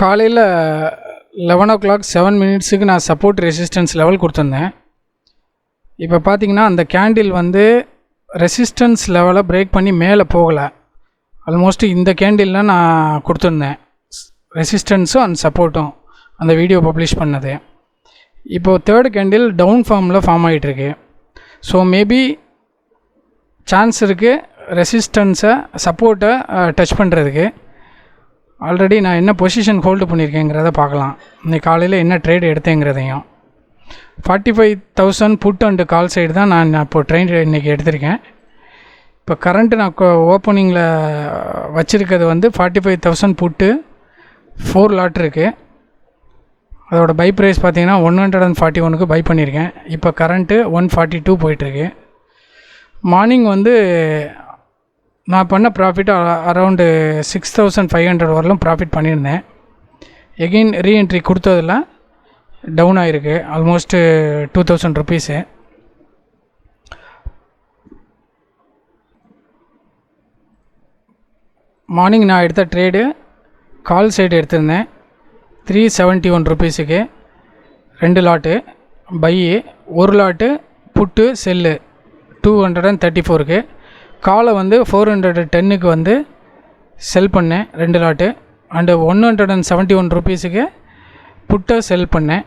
காலையில் 11 o'clock 7 minutesக்கு நான் support resistance level கொடுத்துருந்தேன். இப்போ பார்த்தீங்கன்னா அந்த கேண்டில் வந்து ரெசிஸ்டன்ஸ் லெவலை பிரேக் பண்ணி மேலே போகலை. ஆல்மோஸ்ட் இந்த கேண்டிலில் நான் கொடுத்துருந்தேன் ரெசிஸ்டன்ஸும் அண்ட் சப்போர்ட்டும் அந்த வீடியோ பப்ளிஷ் பண்ணது. இப்போது தேர்டு கேண்டில் டவுன் ஃபார்மில் ஃபார்ம் ஆகிட்டுருக்கு. ஸோ மேபி சான்ஸ் இருக்குது ரெசிஸ்டன்ஸை சப்போர்ட்டை டச் பண்ணுறதுக்கு. ஆல்ரெடி நான் என்ன பொசிஷன் ஹோல்டு பண்ணியிருக்கேங்கிறத பார்க்கலாம். இன்றைக்கி காலையில் என்ன ட்ரேட் எடுத்தேங்கிறதையும் 45,000 புட் அண்டு கால் சைடு தான் நான் இப்போது ட்ரெயின் இன்றைக்கி எடுத்திருக்கேன். இப்போ கரண்ட்டு நான் ஓப்பனிங்கில் வச்சுருக்கிறது வந்து 45,000 புட்டு 4 லாட் இருக்குது. அதோட பை ப்ரைஸ் பார்த்திங்கன்னா 141க்கு பை பண்ணியிருக்கேன். இப்போ கரண்ட்டு 142 போயிட்டுருக்கு. மார்னிங் வந்து நான் பண்ண ப்ராஃபிட் அரவுண்டு 6,500 வரலும் ப்ராஃபிட் பண்ணியிருந்தேன். எகெயின் ரீஎன்ட்ரி கொடுத்ததில் டவுன் ஆகிருக்கு ஆல்மோஸ்ட்டு 2,000 ருபீஸு. மார்னிங் நான் எடுத்த ட்ரேடு கால் சைடு எடுத்திருந்தேன் 371 ருபீஸுக்கு 2 லாட்டு பையு, 1 லாட்டு புட்டு செல்லு 234க்கு. காலை வந்து 410க்கு வந்து செல் பண்ணேன் 2 லாட்டு அண்டு 171 ருபீஸுக்கு புட்டை செல் பண்ணேன்.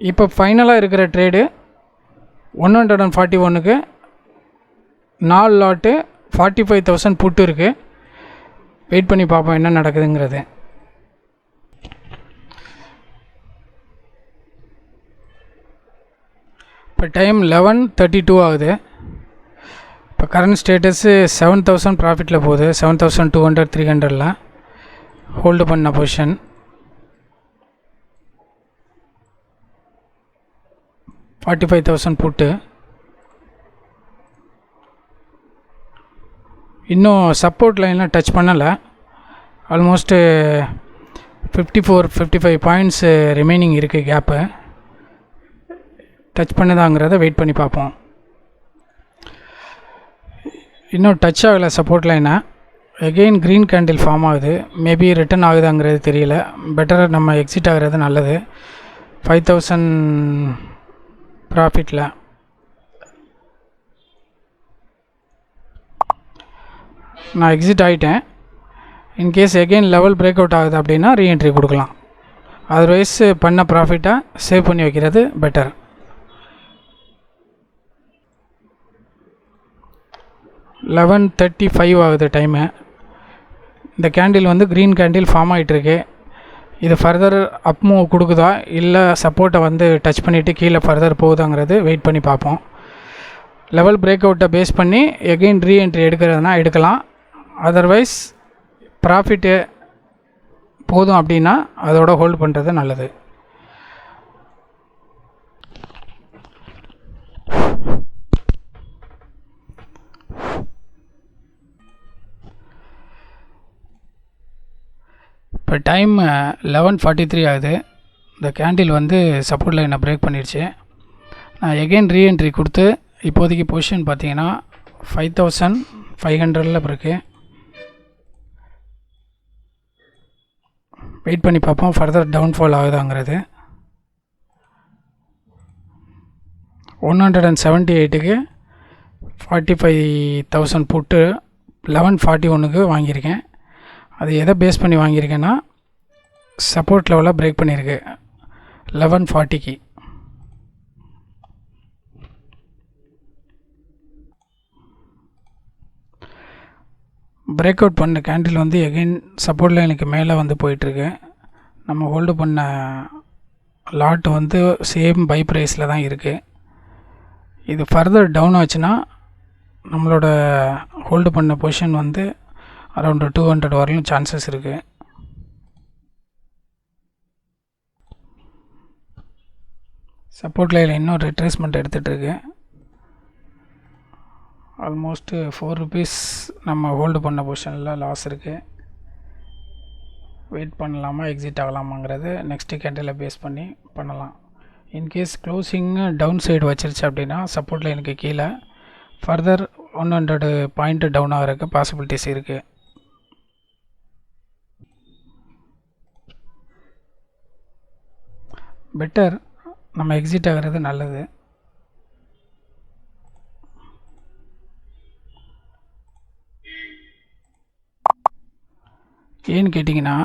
இப்போ ஃபைனலாக இருக்கிற ட்ரேடு 141க்கு 4 லாட்டு 45,000 புட்டு இருக்குது. வெயிட் பண்ணி பார்ப்போம் என்ன நடக்குதுங்கிறது. இப்போ டைம் 11:32 ஆகுது. இப்போ கரண்ட் ஸ்டேட்டஸு 7,000 ப்ராஃபிட்டில் போகுது. 7,200 300ல் ஹோல்டு பண்ண பொசிஷன். $45,000 புட்டு. இன்னும் சப்போர்ட் லைனில் டச் பண்ணலை. ஆல்மோஸ்ட்டு 54-55 பாயிண்ட்ஸு ரிமைனிங் இருக்குது கேப்பு. டச் பண்ணுதாங்கிறத வெயிட் பண்ணி பார்ப்போம். இன்னும் டச் ஆகலை சப்போர்ட் லைனை. எகெயின் க்ரீன் கேண்டில் ஃபார்ம் ஆகுது. மேபி ரிட்டன் ஆகுதாங்கிறது தெரியல. பெட்டர் நம்ம எக்ஸிட் ஆகிறது நல்லது. 5,000 ப்ராஃபிட்டில் நான் எக்ஸிட் ஆகிட்டேன். In case again level break out ஆகுது அப்படின்னா ரீஎன்ட்ரி கொடுக்கலாம். அதர்வைஸ் பண்ண ப்ராஃபிட்டை சேவ் பண்ணி வைக்கிறது பெட்டர். 11:35 ஆகுது டைமு. இந்த கேண்டில் வந்து க்ரீன் கேண்டில் ஃபார்ம் ஆகிட்டுருக்கு. இது ஃபர்தர் அப் மூவ் கொடுக்குதா இல்லை சப்போர்ட்டை வந்து டச் பண்ணிவிட்டு கீழே ஃபர்தர் போகுதாங்கிறது வெயிட் பண்ணி பார்ப்போம். லெவல் பிரேக் அவுட்டை பேஸ் பண்ணி எகெயின் ரீஎன்ட்ரி எடுக்கிறதுனா எடுக்கலாம். அதர்வைஸ் ப்ராஃபிட்டு போதும் அப்படின்னா அதோட ஹோல்டு பண்ணுறது நல்லது. இப்போ டைம் 11:43 ஆகுது. இந்த கேண்டில் வந்து சப்போர்ட் லைனை பிரேக் பண்ணிடுச்சு. நான் எகெயின் ரீஎன்ட்ரி கொடுத்து இப்போதைக்கு பொசிஷன் பார்த்தீங்கன்னா 5,500ல் இருக்குது. வெயிட் பண்ணி பார்ப்போம் ஃபர்தர் டவுன்ஃபால் ஆகுதாங்கிறது. 178க்கு 45,000 புட்டு 1141க்கு வாங்கியிருக்கேன். அது எதை பேஸ் பண்ணி வாங்கியிருக்கேன்னா சப்போர்ட் லெவலாக பிரேக் பண்ணியிருக்கு 1140க்கு. பிரேக் அவுட் பண்ண கேண்டில் வந்து எகெயின் சப்போர்ட் லைனுக்கு மேலே வந்து போயிட்டுருக்கு. நம்ம ஹோல்டு பண்ண லாட் வந்து சேம் பை ப்ரைஸில் தான் இருக்குது. இது ஃபர்தர் டவுன் ஆச்சுன்னா நம்மளோட ஹோல்டு பண்ண பொசிஷன் வந்து அரௌண்ட் 200 வரலும் சான்சஸ் இருக்குது. சப்போர்ட் லைனில் இன்னும் ரிட்ரேஸ்மெண்ட் எடுத்துகிட்ருக்கு. ஆல்மோஸ்ட்டு 4 ருபீஸ் நம்ம ஹோல்டு பண்ண பொசிஷனில் லாஸ் இருக்குது. வெயிட் பண்ணலாமா எக்ஸிட் ஆகலாமாங்கிறது நெக்ஸ்ட்டு கேண்டிலை பேஸ் பண்ணி பண்ணலாம். இன்கேஸ் க்ளோசிங்கு டவுன் சைடு வச்சிருச்சு அப்படின்னா சப்போர்ட் லைனுக்கு கீழே ஃபர்தர் 100 பாயிண்ட் டவுன் ஆகிறதுக்கு பாசிபிலிட்டிஸ் இருக்குது. பெட்டர் நம்ம எக்ஸிட் ஆகிறது நல்லது. ஏன்னு கேட்டிங்கன்னா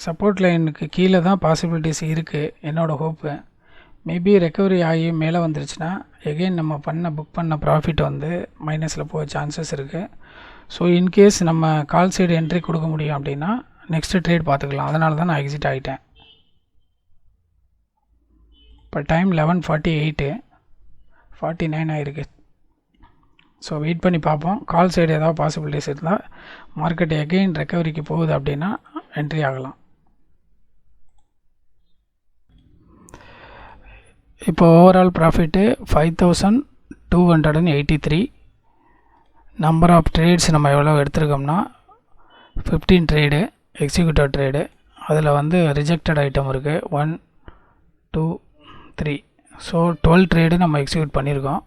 சப்போர்ட் லைனுக்கு கீழே தான் பாசிபிலிட்டிஸ் இருக்குது. என்னோடய ஹோப்பு மேபி ரெக்கவரி ஆகி மேலே வந்துருச்சுன்னா எகெயின் நம்ம புக் பண்ண ப்ராஃபிட் வந்து மைனஸில் போக சான்சஸ் இருக்குது. ஸோ இன்கேஸ் நம்ம கால் சைடு என்ட்ரி கொடுக்க முடியும் அப்படின்னா நெக்ஸ்ட்டு ட்ரேட் பார்த்துக்கலாம். அதனால தான் நான் எக்ஸிட் ஆகிட்டேன். இப்போ டைம் 11:48 49 ஆகிருக்கு. ஸோ வெயிட் பண்ணி பார்ப்போம். கால் சைடு ஏதாவது பாசிபிலிட்டிஸ் இருந்தால் மார்க்கெட் எகெயின் ரெக்கவரிக்கு போகுது அப்படின்னா என்ட்ரி ஆகலாம். இப்போ overall profit 5283. Number of trades நம்ம எவ்வளோ எடுத்துருக்கோம்னா 15 ட்ரேடு எக்ஸிக்யூட்டிவ் ட்ரேடு. அதில் வந்து ரிஜெக்டட் ஐட்டம் இருக்குது 1 2 3. ஸோ 12 ட்ரேடு நம்ம எக்ஸிக்யூட் பண்ணியிருக்கோம்.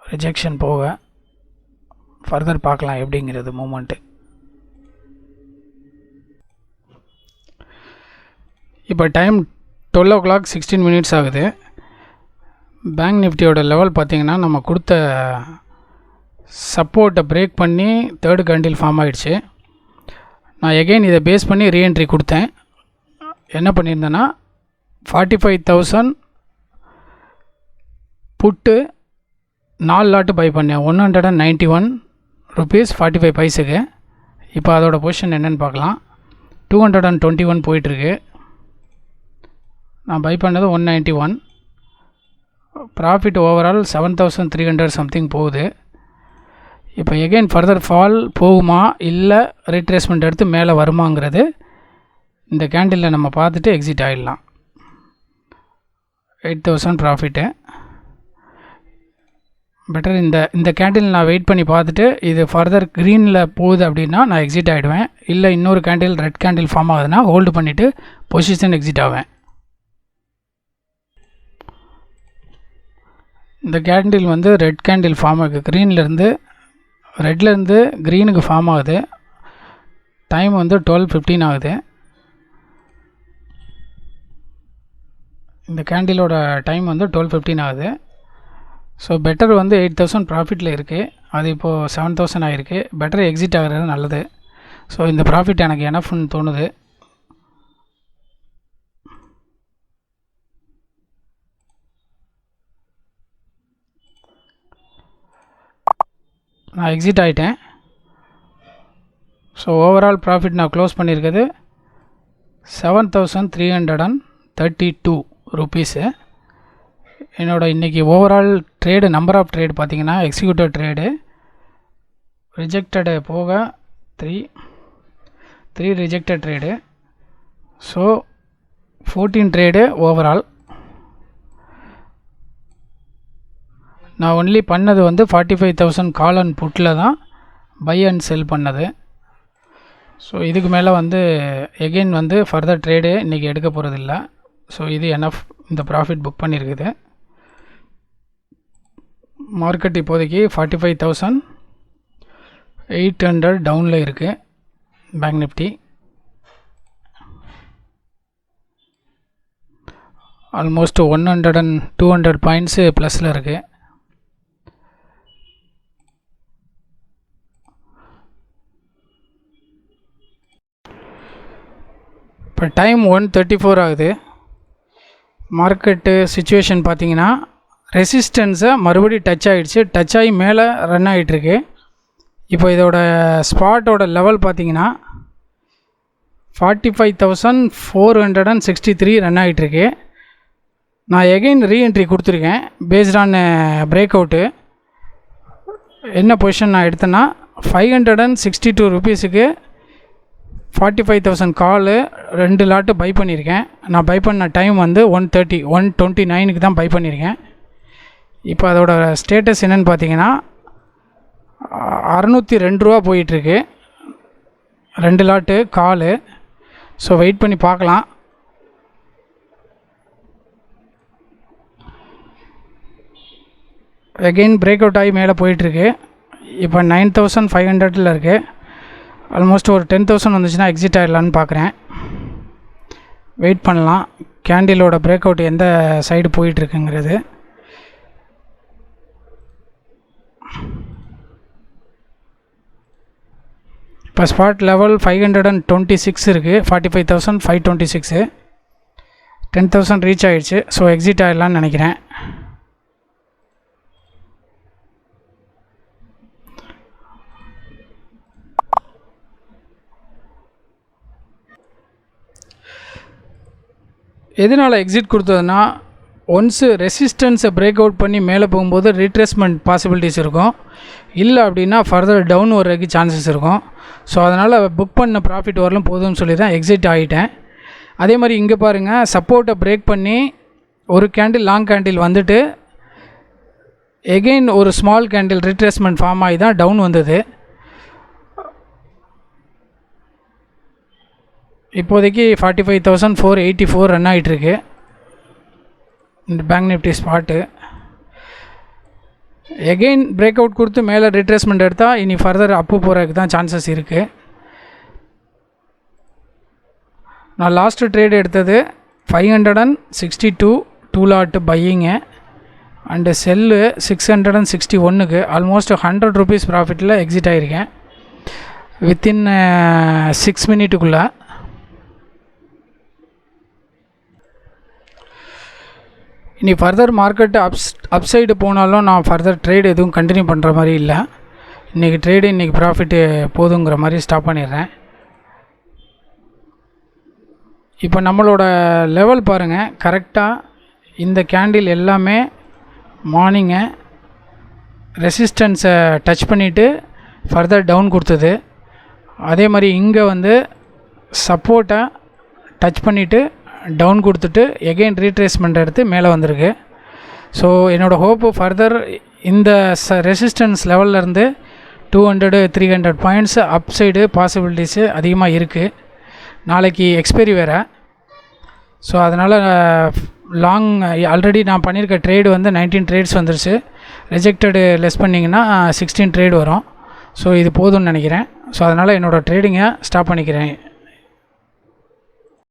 ரிஜெக்ஷன் போக ஃபர்தர் பார்க்கலாம் எப்படிங்கிறது மூமெண்ட்டு. இப்போ டைம் 12:16 ஆகுது. பேங்க் நிஃப்டியோட லெவல் பார்த்திங்கன்னா நம்ம கொடுத்த சப்போர்ட்டை பிரேக் பண்ணி தேர்டு கேண்டில் ஃபார்ம் ஆகிடுச்சு. நான் எகெயின் இதை பேஸ் பண்ணி ரீஎன்ட்ரி கொடுத்தேன். என்ன பண்ணியிருந்தேன்னா 45,000 புட்டு 4 லாட்டு பை பண்ணேன் 191 rupees 45 பைஸுக்கு. இப்போ அதோடய பொசிஷன் என்னென்னு பார்க்கலாம். 221 போயிட்டுருக்கு. நான் பை பண்ணது 191. ப்ராஃபிட் ஓவரால் 7,300 சம்திங் போகுது. இப்போ எகெயின் ஃபர்தர் ஃபால் போகுமா இல்லை ரீட்ரேஸ்மெண்ட் எடுத்து மேலே வருமாங்கிறது இந்த கேண்டிலில் நம்ம பார்த்துட்டு எக்ஸிட் ஆகிடலாம். 8,000 ப்ராஃபிட்டு. பெட்டர் இந்த கேண்டில் நான் வெயிட் பண்ணி பார்த்துட்டு இது ஃபர்தர் க்ரீனில் போகுது அப்படின்னா நான் எக்ஸிட் ஆகிடுவேன். இல்லை இன்னொரு கேண்டில் ரெட் கேண்டில் ஃபார்ம் ஆகுதுன்னா ஹோல்டு பண்ணிவிட்டு பொசிஷன் எக்ஸிட் ஆவேன். இந்த கேண்டில் வந்து ரெட் கேண்டில் ஃபார்ம் ஆகுது. க்ரீன்லேருந்து ரெட்லேருந்து க்ரீனுக்கு ஃபார்ம் ஆகுது. டைம் வந்து 12:15 ஆகுது. இந்த கேண்டிலோட டைம் வந்து 12:15 ஆகுது. ஸோ பெட்டர் வந்து 8,000 ப்ராஃபிட்டில் இருக்குது. அது இப்போது 7,000 ஆகிருக்கு. பெட்டர் எக்ஸிட் ஆகிறது நல்லது. ஸோ இந்த ப்ராஃபிட் எனக்கு எனஃப்னு தோணுது. நான் எக்ஸிட் ஆகிட்டேன். ஸோ ஓவரால் ப்ராஃபிட் நான் க்ளோஸ் பண்ணியிருக்கிறது 7,332 ருபீஸு. என்னோடய இன்றைக்கி overall trade number of trade பார்த்திங்கன்னா எக்ஸிக்யூட்டிவ் ட்ரேடு ரிஜெக்டடு போக 3 rejected trade. So 14 trade overall. நான் ஒன்லி பண்ணது வந்து 45,000 கால் அண்ட் புட்டில் தான் பை அண்ட் செல் பண்ணது. ஸோ இதுக்கு மேலே வந்து எகெயின் வந்து ஃபர்தர் ட்ரேடு இன்றைக்கி எடுக்க போகிறதில்ல. ஸோ இது எனஃப். இந்த ப்ராஃபிட் புக் பண்ணியிருக்குது. மார்க்கெட் இப்போதைக்கு 45,800 டவுனில் இருக்குது. Bank Nifty almost 100 and 200 points ப்ளஸில் இருக்குது. இப்போ டைம் 1:34 ஆகுது. மார்க்கெட்டு சிச்சுவேஷன் பார்த்திங்கன்னா ரெசிஸ்டன்ஸை மறுபடியும் டச் ஆகிடுச்சு. டச் ஆகி மேலே ரன் ஆகிட்டுருக்கு. இப்போ இதோட ஸ்பாட்டோட லெவல் பார்த்திங்கன்னா 45,463 ரன் ஆகிட்டுருக்கு. நான் எகெயின் ரீஎன்ட்ரி கொடுத்துருக்கேன் பேஸ்ட் ஆன் பிரேக் அவுட்டு. என்ன பொசிஷன் நான் எடுத்தேன்னா 562 ருபீஸுக்கு 45,000 காலு 2 லாட்டு பை பண்ணியிருக்கேன். நான் பை பண்ண டைம் வந்து 129க்கு தான் பை பண்ணியிருக்கேன். இப்போ அதோட ஸ்டேட்டஸ் என்னென்னு பார்த்தீங்கன்னா 602 ரூபா போயிட்டுருக்கு 2 லாட்டு காலு. ஸோ வெயிட் பண்ணி பார்க்கலாம். அகெயின் பிரேக் அவுட் ஆகி மேலே போயிட்டுருக்கு. இப்போ 9500 இருக்குது. ஆல்மோஸ்ட் ஒரு 10,000 வந்துச்சுன்னா எக்ஸிட் ஆகிடலான்னு பார்க்குறேன். வெயிட் பண்ணலாம் கேண்டிலோட பிரேக் அவுட் எந்த சைடு போயிட்டுருக்குங்கிறது. இப்போ ஸ்பாட் லெவல் 526 இருக்குது. 45,526. 10,000 ரீச் ஆகிடுச்சு. ஸோ எக்ஸிட் ஆகிடலான்னு நினைக்கிறேன். எதனால் எக்ஸிட் கொடுத்ததுன்னா, ஒன்ஸு ரெசிஸ்டன்ஸை பிரேக் அவுட் பண்ணி மேலே போகும்போது ரீட்ரேஸ்மெண்ட் பாசிபிலிட்டிஸ் இருக்கும். இல்லை அப்படின்னா ஃபர்தர் டவுன் வர்றதுக்கு சான்சஸ் இருக்கும். ஸோ அதனால் புக் பண்ண ப்ராஃபிட் வரலும் போதும்னு சொல்லி தான் எக்ஸிட் ஆகிட்டேன். அதே மாதிரி இங்கே பாருங்கள், சப்போர்ட்டை பிரேக் பண்ணி ஒரு கேண்டில் லாங் கேண்டில் வந்துட்டு எகெயின் ஒரு ஸ்மால் கேண்டில் ரீட்ரேஸ்மெண்ட் ஃபார்ம் ஆகி தான் டவுன் வந்தது. இப்போதைக்கு 45,484 ரன் ஆகிட்டுருக்கு இந்த bank Nifty spot. Again break out கொடுத்து மேலே ரீட்ரேஸ்மெண்ட் எடுத்தால் இனி ஃபர்தர் அப்பு போகிறதுக்கு தான் சான்சஸ் இருக்குது. நான் லாஸ்ட்டு ட்ரேட் எடுத்தது 562 2 லாட் பையிங்கு அண்டு செல்லு 661க்கு ஆல்மோஸ்ட் 100 ருபீஸ் ப்ராஃபிட்டில் எக்ஸிட் ஆகிருக்கேன் வித்தின் 6 மினிட்டுக்குள்ளே. இனி ஃபர்தர் மார்க்கெட்டு அப்சைடு போனாலும் நான் ஃபர்தர் ட்ரேடு எதுவும் கண்டினியூ பண்ணுற மாதிரி இல்லை. இன்றைக்கி ட்ரேடு இன்றைக்கி ப்ராஃபிட்டு போதுங்கிற மாதிரி ஸ்டாப் பண்ணிடுறேன். இப்போ நம்மளோட லெவல் பாருங்கள், கரெக்டாக இந்த கேண்டில் எல்லாமே மார்னிங்கை ரெசிஸ்டன்ஸை டச் பண்ணிவிட்டு ஃபர்தர் டவுன் கொடுத்தது. அதே மாதிரி இங்கே வந்து சப்போர்ட்டை டச் பண்ணிவிட்டு டவுன் கொடுத்துட்டு எகெயின் ரீட்ரேஸ்மெண்ட் எடுத்து மேலே வந்திருக்கு. ஸோ என்னோடய ஹோப்பு ஃபர்தர் இந்த ரெசிஸ்டன்ஸ் லெவல்லேருந்து 200-300 பாயிண்ட்ஸ் அப் சைடு பாசிபிலிட்டிஸு அதிகமாக இருக்குது. நாளைக்கு எக்ஸ்பைரி வேறு. ஸோ அதனால் லாங் ஆல்ரெடி நான் பண்ணியிருக்க ட்ரேடு வந்து 19 ட்ரேட்ஸ் வந்துருச்சு. ரிஜெக்டடு லெஸ் பண்ணிங்கன்னா 16 ட்ரேடு வரும். ஸோ இது போதும்னு நினைக்கிறேன். ஸோ அதனால் என்னோடய ட்ரேடிங்கை ஸ்டாப் பண்ணிக்கிறேன்.